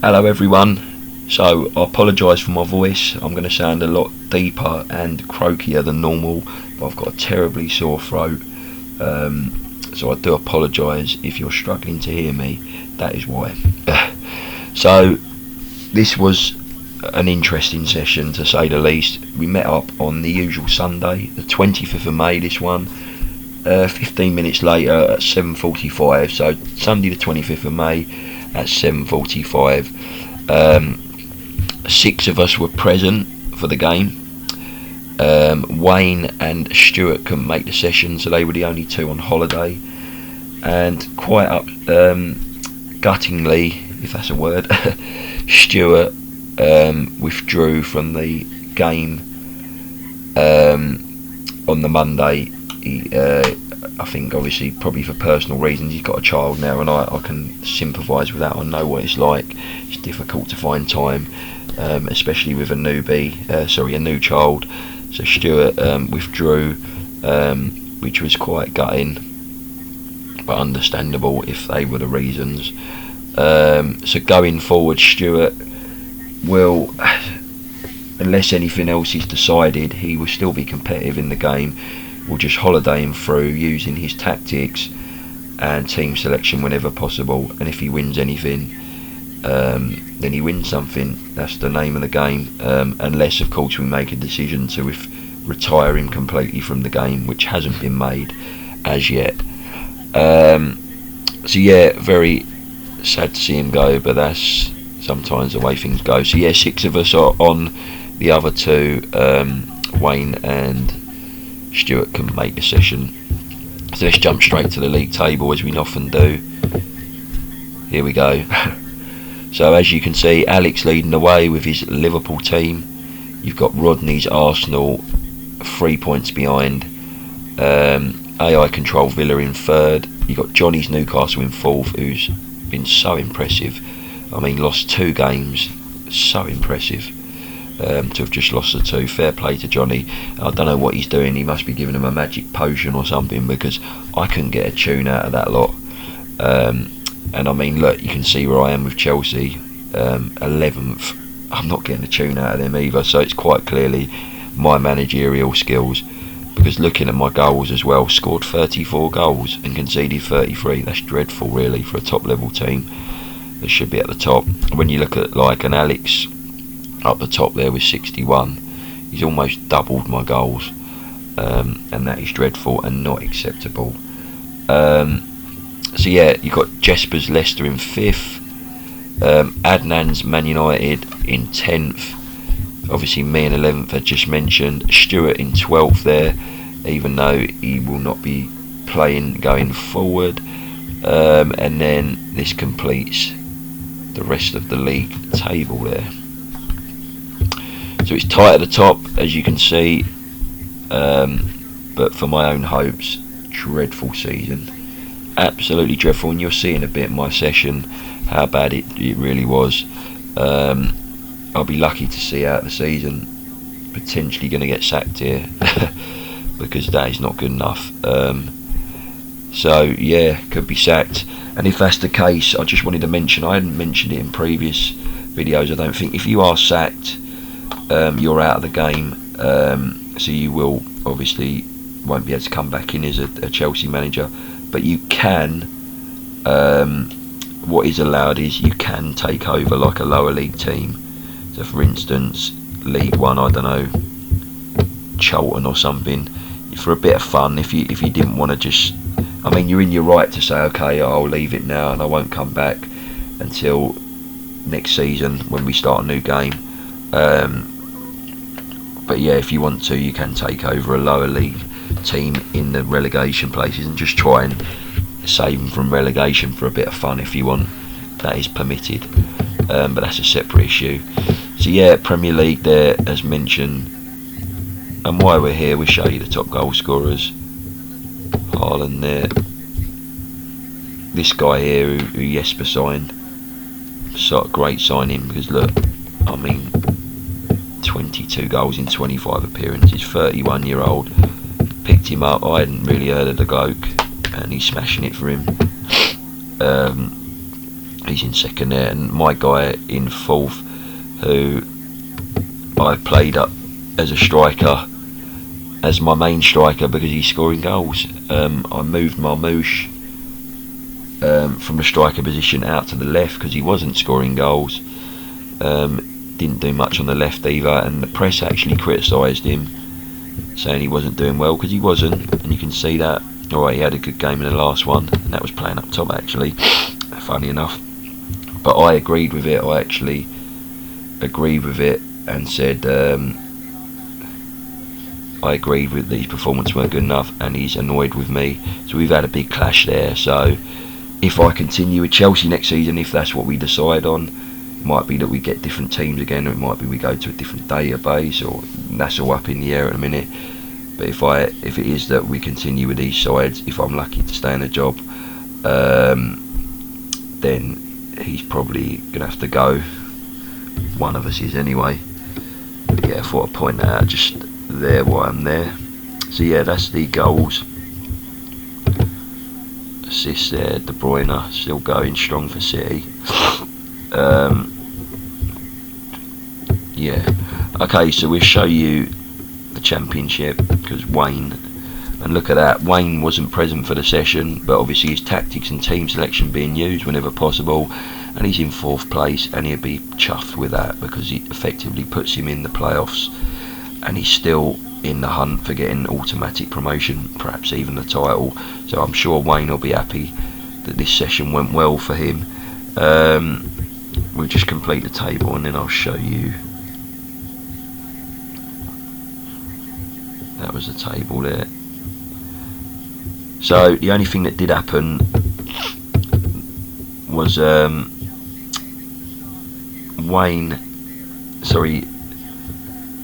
Hello everyone. So I apologise for my voice. I'm going to sound a lot deeper and croakier than normal, but I've got a terribly sore throat. So I do apologise if you're struggling to hear me. That is why. So this was an interesting session, to say the least. We met up on the usual Sunday, the 25th of May. This one, 15 minutes later at 7:45. So Sunday the 25th of May at 7:45. 6 of us were present for the game. Wayne and Stuart couldn't make the session, so they were the only two on holiday. And quite guttingly, if that's a word, Stuart withdrew from the game on the Monday. I think obviously probably for personal reasons. He's got a child now, and I can sympathise with that. I know what it's like. It's difficult to find time, especially with a new child. So Stuart withdrew, which was quite gutting, but understandable if they were the reasons. So going forward, Stuart will, unless anything else is decided, he will still be competitive in the game. We'll just holiday him through using his tactics and team selection whenever possible, and if he wins anything, then he wins something. That's the name of the game, unless of course we make a decision to retire him completely from the game, which hasn't been made as yet. So yeah, very sad to see him go, but that's sometimes the way things go. So yeah, 6 of us are on. The other 2, Wayne and Stuart, couldn't make the session. So let's jump straight to the league table, as we often do. Here we go. So as you can see, Alex leading the way with his Liverpool team. You've got Rodney's Arsenal 3 points behind. AI Control Villa in 3rd. You've got Johnny's Newcastle in 4th, who's been so impressive. I mean, lost 2 games. So impressive. To have just lost the 2. Fair play to Johnny. I don't know what he's doing. He must be giving them a magic potion or something, because I couldn't get a tune out of that lot. And I mean, look, you can see where I am with Chelsea, 11th. I'm not getting a tune out of them either. So it's quite clearly my managerial skills, because looking at my goals as well, scored 34 goals and conceded 33. That's dreadful, really, for a top level team that should be at the top. When you look at like an Alex up the top there with 61, he's almost doubled my goals, and that is dreadful and not acceptable. So yeah, you've got Jesper's Leicester in 5th, Adnan's Man United in 10th, obviously me in 11th, I just mentioned. Stuart in 12th there, even though he will not be playing going forward. And then this completes the rest of the league table there. So it's tight at the top, as you can see, but for my own hopes, dreadful season, absolutely dreadful. And you're seeing a bit in my session how bad it really was. I'll be lucky to see out the season, potentially going to get sacked here because that is not good enough. So yeah, could be sacked. And if that's the case, I just wanted to mention, I hadn't mentioned it in previous videos, I don't think, if you are sacked, you're out of the game, so you will obviously won't be able to come back in as a Chelsea manager, but you can, what is allowed is you can take over like a lower league team. So for instance, League 1, I don't know, Charlton or something, for a bit of fun. If you didn't want to just, I mean, you're in your right to say, okay, I'll leave it now and I won't come back until next season when we start a new game. But yeah, if you want to, you can take over a lower league team in the relegation places and just try and save them from relegation for a bit of fun if you want. That is permitted, but that's a separate issue. So yeah, Premier League there, as mentioned. And while we're here, we'll show you the top goal scorers. Haaland there. This guy here who Jesper signed. So great signing, because look, I mean, 22 goals in 25 appearances, 31-year-old. Picked him up, I hadn't really heard of the bloke, and he's smashing it for him. He's in second there, and my guy in fourth, who I played up as a striker, as my main striker because he's scoring goals. I moved Marmouche from the striker position out to the left because he wasn't scoring goals. Didn't do much on the left either, and the press actually criticised him, saying he wasn't doing well, because he wasn't, and you can see that. Alright, he had a good game in the last one, and that was playing up top actually, funny enough. But I agreed with it. I actually agreed with it and said I agreed with these performances weren't good enough, and he's annoyed with me. So we've had a big clash there. So if I continue with Chelsea next season, if that's what we decide on, it might be that we get different teams again, or it might be we go to a different database, or that's all up in the air at the minute. But if it is that we continue with these sides, if I'm lucky to stay in the job, then he's probably going to have to go. One of us is anyway. But yeah, I thought I'd point that out just there while I'm there. So yeah, that's the goals. Assists there, De Bruyne still going strong for City. Yeah. Okay, so we'll show you the Championship, because Wayne, and look at that, Wayne wasn't present for the session, but obviously his tactics and team selection being used whenever possible, and he's in fourth place, and he'll be chuffed with that because it effectively puts him in the playoffs, and he's still in the hunt for getting automatic promotion, perhaps even the title. So I'm sure Wayne will be happy that this session went well for him. We'll just complete the table and then I'll show you. That was the table there. So the only thing that did happen was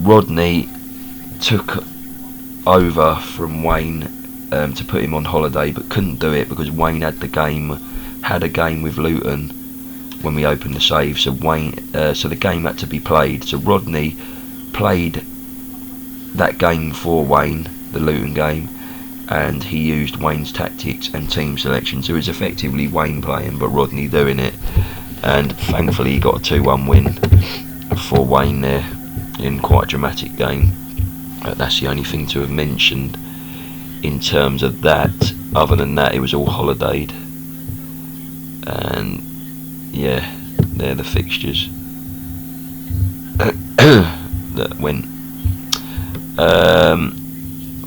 Rodney took over from Wayne to put him on holiday, but couldn't do it because Wayne had a game with Luton when we opened the save. So so the game had to be played. So Rodney played that game for Wayne, the Luton game, and he used Wayne's tactics and team selection. So it was effectively Wayne playing but Rodney doing it, and thankfully he got a 2-1 win for Wayne there in quite a dramatic game. That's the only thing to have mentioned in terms of that. Other than that, it was all holidayed, and yeah, they're the fixtures that went.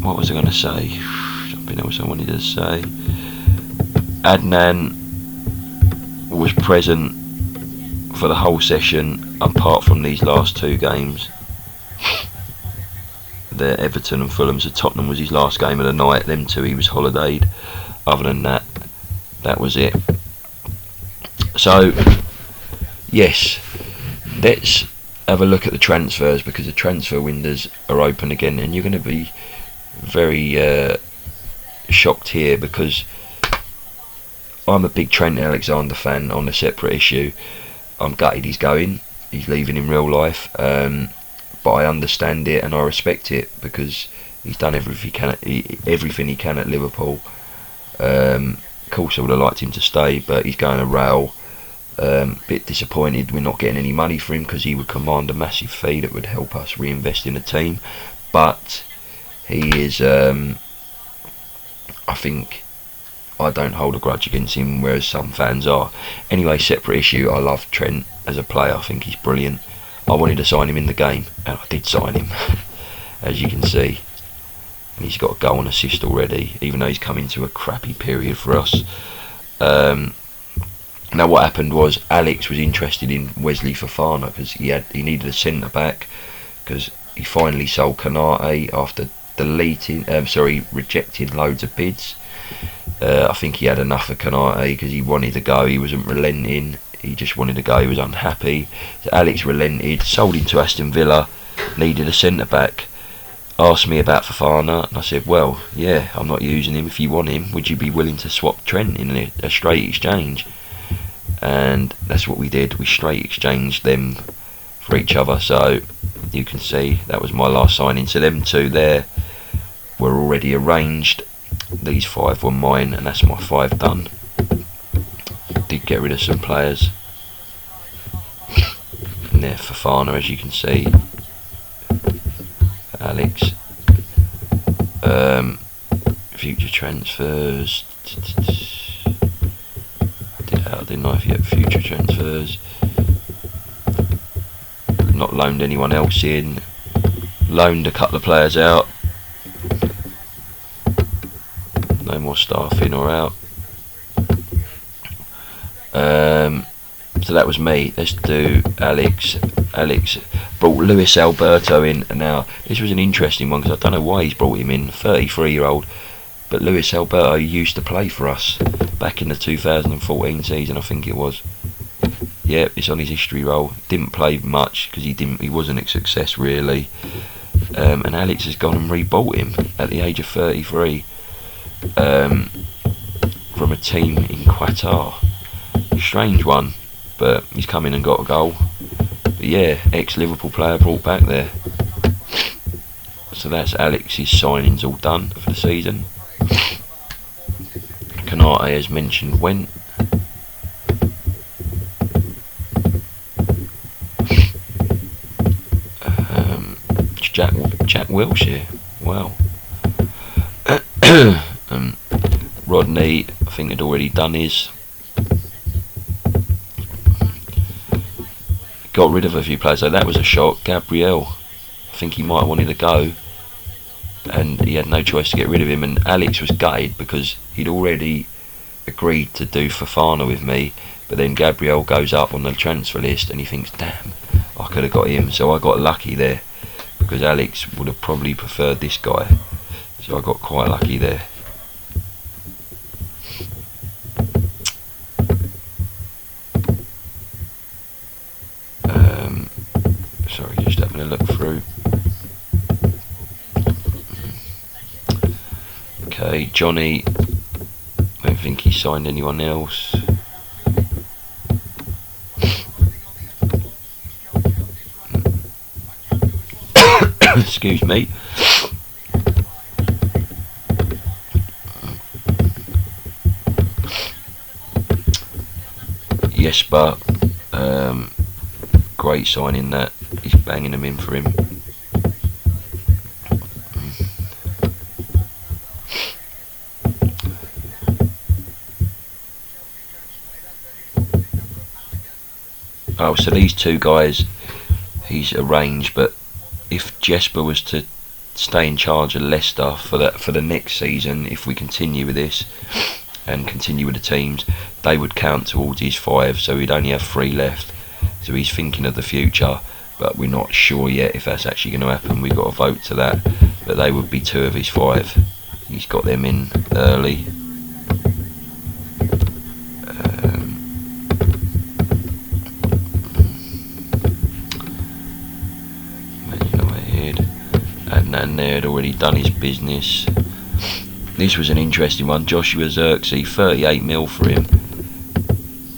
What was I going to say? Something else I wanted to say. Adnan was present for the whole session apart from these last two games. The Everton and Fulham. So Tottenham was his last game of the night. Them two he was holidayed. Other than that, that was it. So yes, let's have a look at the transfers, because the transfer windows are open again, and you're going to be very shocked here because I'm a big Trent Alexander fan on a separate issue. I'm gutted he's going. He's leaving in real life, but I understand it and I respect it because he's done everything he can at Liverpool. Of course I would have liked him to stay, but he's going to Real. Bit disappointed we're not getting any money for him, because he would command a massive fee that would help us reinvest in the team. But he is, I think, I don't hold a grudge against him, whereas some fans are. Anyway, separate issue. I love Trent as a player. I think he's brilliant. I wanted to sign him in the game, and I did sign him, as you can see. And he's got a goal and assist already, even though he's come into a crappy period for us. Now what happened was Alex was interested in Wesley Fofana because he needed a centre back, because he finally sold Kanate after rejecting loads of bids. I think he had enough of Kanate because he wanted to go. He wasn't relenting. He just wanted to go. He was unhappy. So Alex relented, sold him to Aston Villa. Needed a centre back. Asked me about Fofana, and I said, well, yeah, I'm not using him. If you want him, would you be willing to swap Trent in a straight exchange? And that's what we did. We straight exchanged them for each other. So you can see that was my last signing. So them two there were already arranged. These 5 were mine, and that's my 5 done. Did get rid of some players. And there Fofana, as you can see. Alex. Future transfers. I didn't know if you had future transfers. Not loaned anyone else in. Loaned a couple of players out. No more staff in or out. So that was me. Let's do Alex. Alex brought Luis Alberto in, and now this was an interesting one because I don't know why he's brought him in. 33-year-old, but Luis Alberto used to play for us back in the 2014 season, I think it was. Yeah, it's on his history roll. Didn't play much because he wasn't a success really. And Alex has gone and rebought him at the age of 33 from a team in Qatar. Strange one, but he's come in and got a goal. But yeah, ex-Liverpool player brought back there. So that's Alex's signings all done for the season. Kanate, as mentioned, went. Jack Wilshere, wow. Rodney, I think had already done his. Got rid of a few players, so that was a shock. Gabriel, I think he might have wanted to go, and he had no choice to get rid of him. And Alex was gutted because he'd already agreed to do Fofana with me, but then Gabriel goes up on the transfer list, and he thinks, damn, I could have got him. So I got lucky there, because Alex would have probably preferred this guy. So I got quite lucky there. Sorry, just having a look through. Okay, Johnny, I don't think he signed anyone else. Excuse me. Jesper, great signing that. He's banging them in for him. Oh, so these two guys he's arranged, but if Jesper was to stay in charge of Leicester for the next season, if we continue with this and continue with the teams, they would count towards his 5, so he'd only have 3 left. So he's thinking of the future, but we're not sure yet if that's actually going to happen. We've got to vote to that, but they would be 2 of his 5. He's got them in early. And they had already done his business. This was an interesting one. Joshua Zirkzee, 38 mil for him,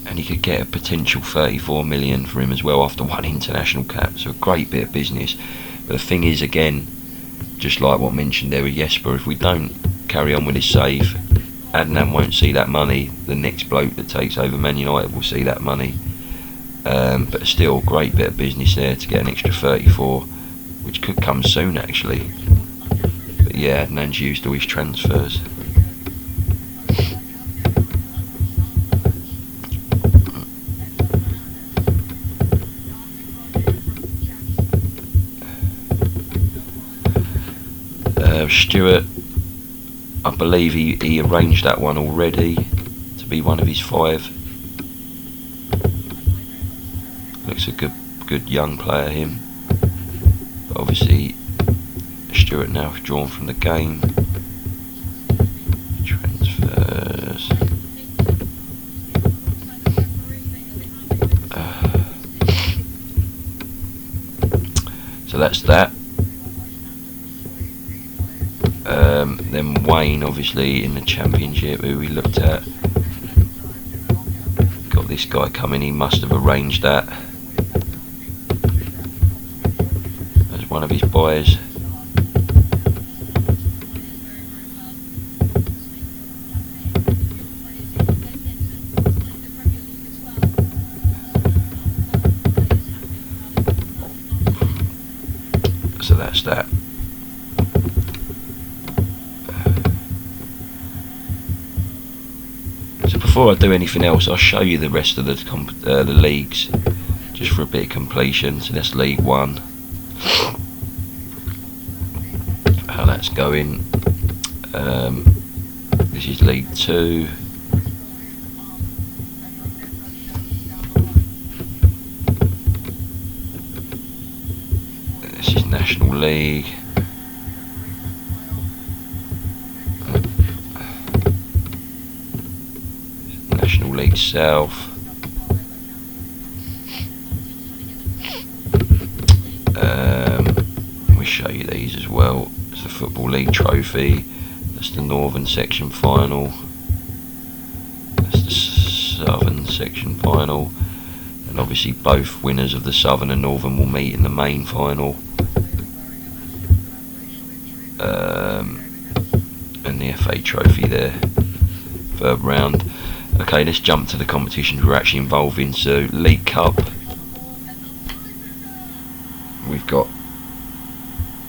and he could get a potential 34 million for him as well after 1 international cap. So a great bit of business. But the thing is, again, just like what mentioned there with Jesper, if we don't carry on with his save, Adnan won't see that money. The next bloke that takes over Man United will see that money. But still, great bit of business there to get an extra 34, which could come soon actually. But yeah, Adnan's used all his transfers. Stewart, I believe he arranged that one already to be one of his 5. Looks a good young player, him. But obviously Stewart now withdrawn from the game. Transfers. So that's that. Then Wayne, obviously in the Championship, who we looked at, got this guy coming. He must have arranged that as one of his boys. that. So before I do anything else, I'll show you the rest of the leagues, just for a bit of completion. So that's League 1, how that's going. This is League 2. This is National League. National League South. We show you these as well. It's the Football League Trophy. That's the Northern Section Final. That's the Southern Section Final. And obviously both winners of the Southern and Northern will meet in the main final. And the FA Trophy there, third round. Okay, let's jump to the competitions we're actually involved in. So League Cup, we've got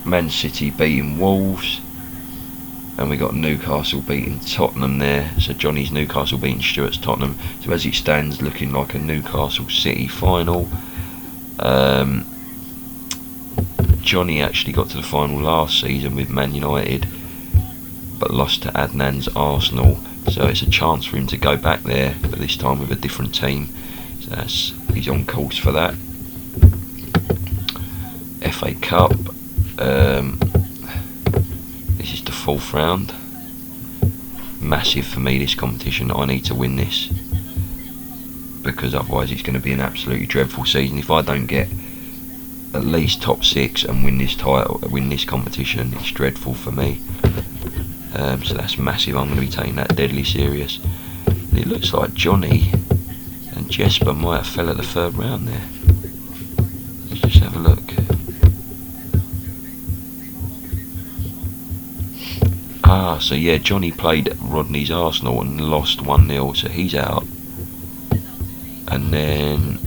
Man City beating Wolves, and we got Newcastle beating Tottenham there. So Johnny's Newcastle beating Stuart's Tottenham. So as it stands, looking like a Newcastle City final. Johnny actually got to the final last season with Man United, but lost to Adnan's Arsenal. So it's a chance for him to go back there, but this time with a different team. So he's on course for that. FA Cup. This is the 4th round. Massive for me, this competition. I need to win this, because otherwise it's going to be an absolutely dreadful season. If I don't get at least top 6 and win this title, win this competition, it's dreadful for me. So that's massive. I'm going to be taking that deadly serious. And it looks like Johnny and Jesper might have fell at the 3rd round there. Let's just have a look. So yeah, Johnny played Rodney's Arsenal and lost 1-0, so he's out. And then,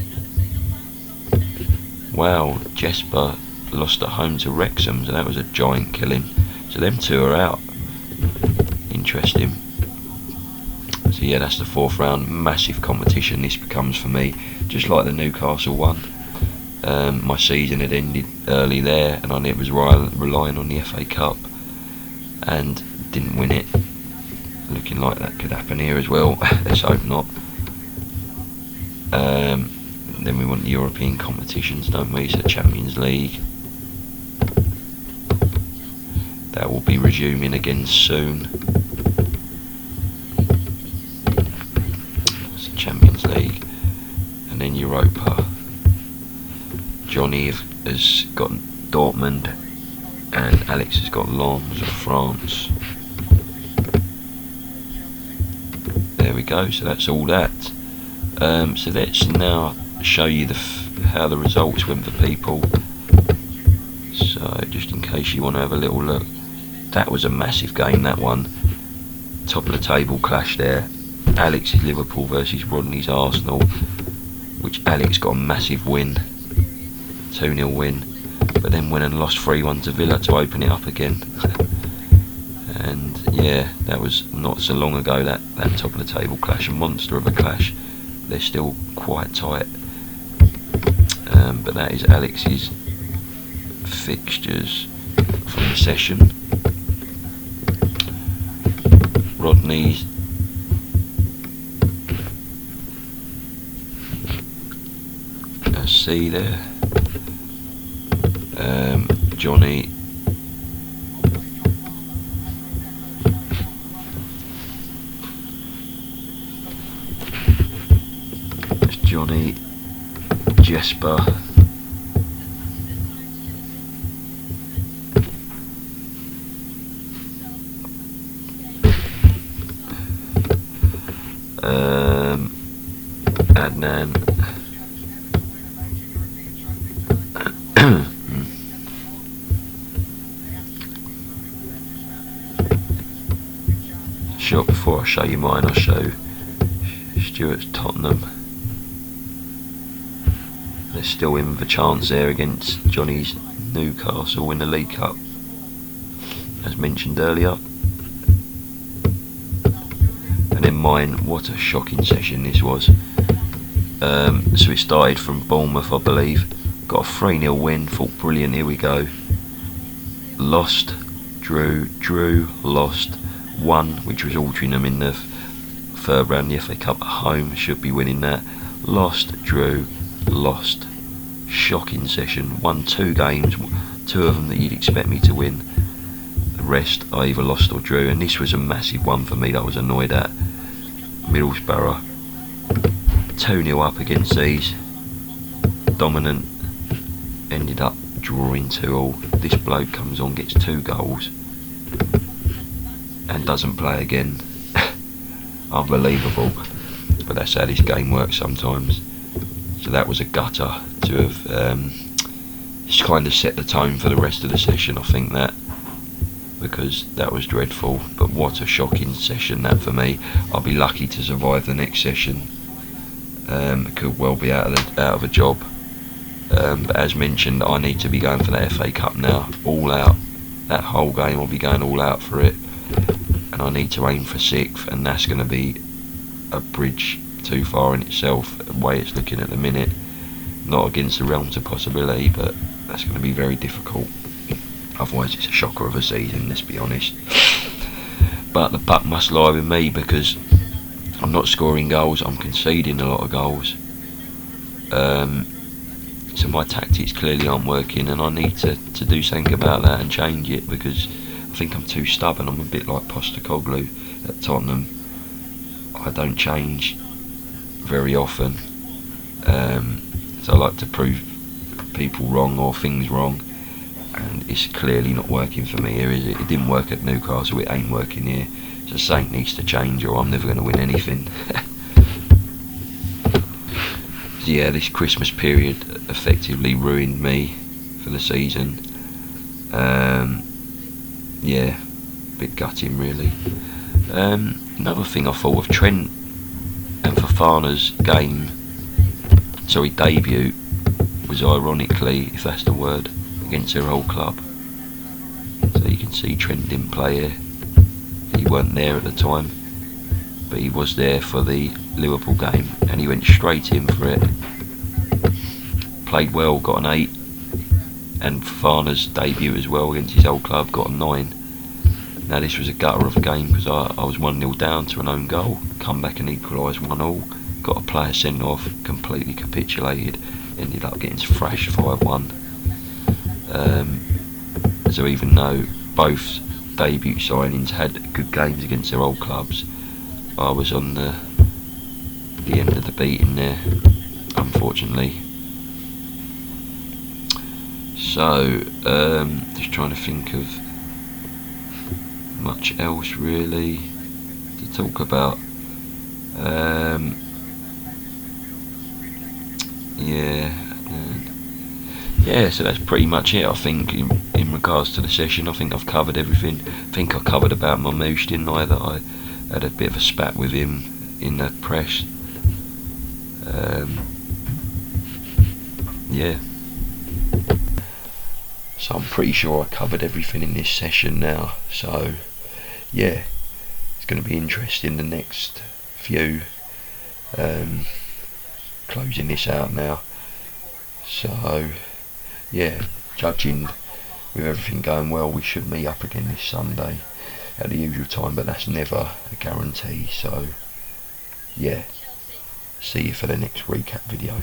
wow, Jesper lost at home to Wrexham, so that was a giant killing. So them two are out. Interesting. So yeah, that's the 4th round. Massive competition this becomes for me, just like the Newcastle one. My season had ended early there, and I was relying on the FA Cup, and didn't win it. Looking like that could happen here as well. Let's hope not. Then we want the European competitions, don't we? So Champions League, that will be resuming again soon. So Champions League, and then Europa. Johnny has got Dortmund, and Alex has got Lens of France. There we go. So that's all that. So let's now show you how the results went for people. So just in case you want to have a little look, that was a massive game, that one. Top of the table clash there. Alex's Liverpool versus Rodney's Arsenal, which Alex got a massive win, 2-0 win, but then went and lost 3-1 to Villa to open it up again. And yeah, that was not so long ago, that top of the table clash, a monster of a clash. They're still quite tight. But that is Alex's fixtures from the session. Rodney's, C there. Johnny, it's Johnny, Jesper, Adnan, sure, before I show you mine, I'll show Stuart's Tottenham. They're still in with a chance there against Johnny's Newcastle in the League Cup, as mentioned earlier. And then mine, what a shocking session this was. So it started from Bournemouth, I believe. Got a 3-0 win, thought brilliant, here we go. Lost, drew, lost, won, which was Altrincham in the third round of the FA Cup at home, should be winning that. Lost, drew, lost. Shocking session. Won 2 games, 2 of them that you'd expect me to win. The rest I either lost or drew, and this was a massive one for me that I was annoyed at. Middlesbrough, 2-0 up against these, dominant, ended up drawing 2-2. This bloke comes on, gets 2 goals and doesn't play again. Unbelievable, but that's how this game works sometimes. So that was a gutter to have just kind of set the tone for the rest of the session, I think, that, because that was dreadful. But what a shocking session that for me. I'll be lucky to survive the next session. Could well be out of a job. But as mentioned, I need to be going for that FA Cup now, all out. That whole game I'll be going all out for it, and I need to aim for 6th, and that's going to be a bridge too far in itself, the way it's looking at the minute. Not against the realms of possibility, but that's going to be very difficult. Otherwise it's a shocker of a season, let's be honest. But the buck must lie with me, because I'm not scoring goals, I'm conceding a lot of goals. So my tactics clearly aren't working, and I need to do something about that and change it, because I think I'm too stubborn. I'm a bit like Postecoglou at Tottenham. I don't change very often. So I like to prove people wrong or things wrong, and it's clearly not working for me here, is it? It didn't work at Newcastle, it ain't working here. So something needs to change, or I'm never going to win anything. Yeah, this Christmas period effectively ruined me for the season. Yeah, a bit gutting really. Another thing I thought of, Trent and Fofana's debut was ironically, if that's the word, against their old club. So you can see Trent didn't play here. He weren't there at the time, but he was there for the Liverpool game, and he went straight in for it. Played well, got an 8, and Fofana's debut as well against his old club got a 9. Now this was a gutter of a game, because I was 1-0 down to an own goal, come back and equalised 1-1, got a player sent off, completely capitulated, ended up getting thrashed 5-1. So even though both debut signings had good games against their old clubs, I was on the end of the beating there, unfortunately. So, just trying to think of much else really to talk about. Yeah, so that's pretty much it, I think, in regards to the session. I think I've covered everything. I think I covered about Mamouche, didn't I? That I had a bit of a spat with him in the press. Yeah. So I'm pretty sure I covered everything in this session now. So, yeah, it's going to be interesting the next few. Closing this out now. So, yeah, judging with everything going well, we should meet up again this Sunday at the usual time, but that's never a guarantee. So, yeah, see you for the next recap video.